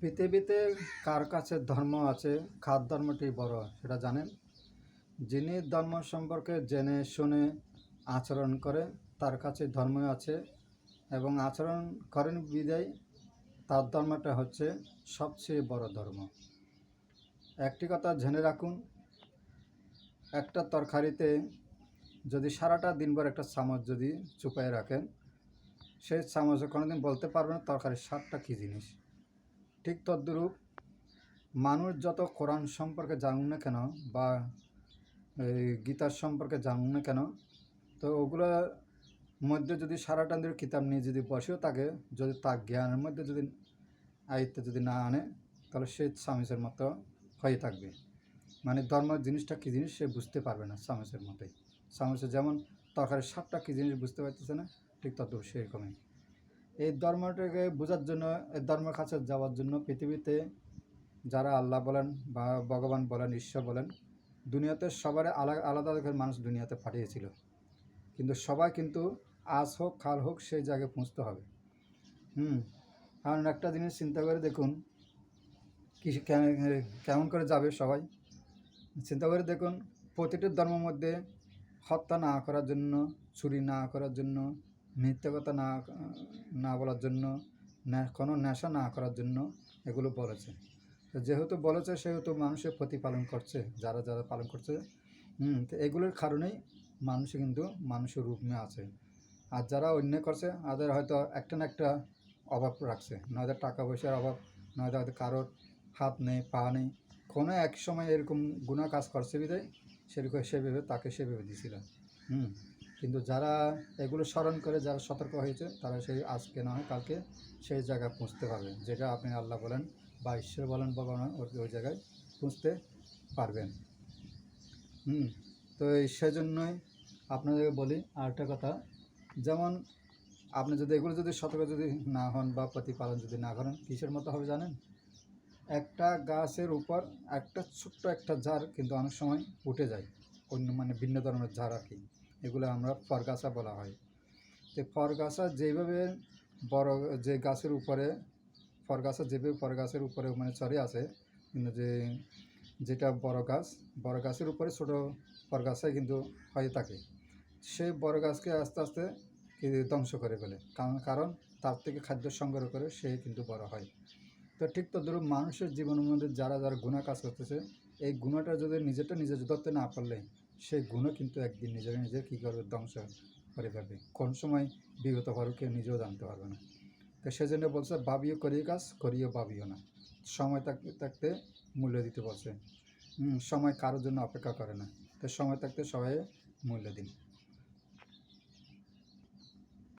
পৃথিবীতে কার কাছে ধর্ম আছে, কার ধর্মটি বড় সেটা জানেন? যিনি ধর্ম সম্পর্কে জেনে শুনে আচরণ করে তার কাছে ধর্ম আছে, এবং আচরণ করেন বিদায় তার ধর্মটা হচ্ছে সবচেয়ে বড় ধর্ম। একটি কথা জেনে রাখুন, একটা তরকারিতে যদি সারাটা দিনভর একটা চামচ যদি চুপায় রাখেন, সেই চামচে কোনোদিন বলতে পারবে না তরকারির স্বাদটা কী জিনিস। ঠিক তদ্রূপ মানুষ যত কোরআন সম্পর্কে জানুক না কেন বা এই গীতার সম্পর্কে জানুক না কেন, তো ওগুলোর মধ্যে যদি সারাটা দিন কিতাব নিয়ে যদি বসেও থাকে, যদি তার জ্ঞানের মধ্যে যদি আয়ত্তে যদি না আনে, তাহলে সে চামচের মতো হয়ে থাকবে। মানে ধর্ম জিনিসটা কী জিনিস সে বুঝতে পারবে না। চামচের মতোই, চামচে যেমন তরকারির স্বাদটা কী জিনিস বুঝতে পারতেছে না, ঠিক তত সেরকমই এই ধর্মটাকে বোঝার জন্য, এই ধর্মের কাছে যাওয়ার জন্য পৃথিবীতে যারা আল্লাহ বলেন বা ভগবান বলেন, ঈশ্বর বলেন, দুনিয়াতে সবার আলাদা আলাদা মানুষ দুনিয়াতে পাঠিয়েছিল, কিন্তু সবাই কিন্তু আজ হোক কাল হোক সেই জায়গায় পৌঁছতে হবে। কারণ একটা জিনিস চিন্তা করে দেখুন, কেমন করে যাবে সবাই চিন্তা করে দেখুন। প্রতিটি ধর্মের মধ্যে হত্যা না করার জন্য, চুরি না করার জন্য, মিথ্যা কথা না বলার জন্য, কোনো নেশা না করার জন্য এগুলো বলেছে। তো যেহেতু বলেছে সেহেতু মানুষের প্রতিপালন করছে, যারা যারা পালন করছে। তো এগুলোর কারণেই মানুষ কিন্তু মানুষের রূপ নিয়ে আছে। আর যারা অন্যায় করছে তাদের হয়তো একটা না একটা অভাব রাখছে, নয়তো টাকা পয়সার অভাব, নয়তো হয়তো কারোর হাত নেই পা নেই, কোনো এক সময় এরকম গুনাহ কাজ করছে বিধায় সেরকম সেভাবে তাকে সেভাবে দিয়েছিল। কিন্তু যারা এগুলো স্মরণ করে, যারা সতর্ক হয়েছে, তারা সেই আজকে না হয় কালকে সেই জায়গায় পৌঁছতে পারবে, যেটা আপনি আল্লাহ বলেন বা ঈশ্বর বলেন ভগবান, ওই জায়গায় পৌঁছতে পারবেন। তো সেজন্যই আপনাদেরকে বলি আরেকটা কথা, যেমন আপনি যদি এগুলো যদি সতর্ক যদি না হন বা প্রতিপালন যদি না করেন, কিসের মতো হবে জানেন? একটা গাছের উপর একটা ছোট্ট একটা ঝাড় কিন্তু অনেক সময় উঠে যায়, অন্য মানে ভিন্ন ধরনের ঝাড় আর কি, এগুলো আমরা ফরগাছা বলা হয়। তো ফরগাছা যেভাবে বড়, যে গাছের উপরে ফরগাছা যেভাবে ফরগাছের উপরে মানে চড়ে আছে, কিন্তু যেটা বড় গাছের উপরে ছোটো ফরগাছাই কিন্তু হয়ে থাকে, সেই বড় গাছকে আস্তে আস্তে ধ্বংস করে ফেলে, কারণ তার থেকে খাদ্য সংগ্রহ করে সে কিন্তু বড় হয়। তো ঠিক তো ধরুন মানুষের জীবনের মধ্যে যারা যারা গুণা কাজ করতেছে, এই গুণাটা যদি নিজেরটা নিজে ধরতে না পারলে, সেই গুণও কিন্তু একদিন নিজে কী করবে, ধ্বংস করে ফেলবে। কোন সময় বিগত পারো কেউ নিজেও জানতে পারবে না। তো সেজন্য বলছে ভাবিও করিও কাজ, করিও ভাবিও না। সময় থাকতে থাকতে মূল্য দিতে বলছে। সময় কারোর জন্য অপেক্ষা করে না। তো সময় থাকতে সবাই মূল্য দিন।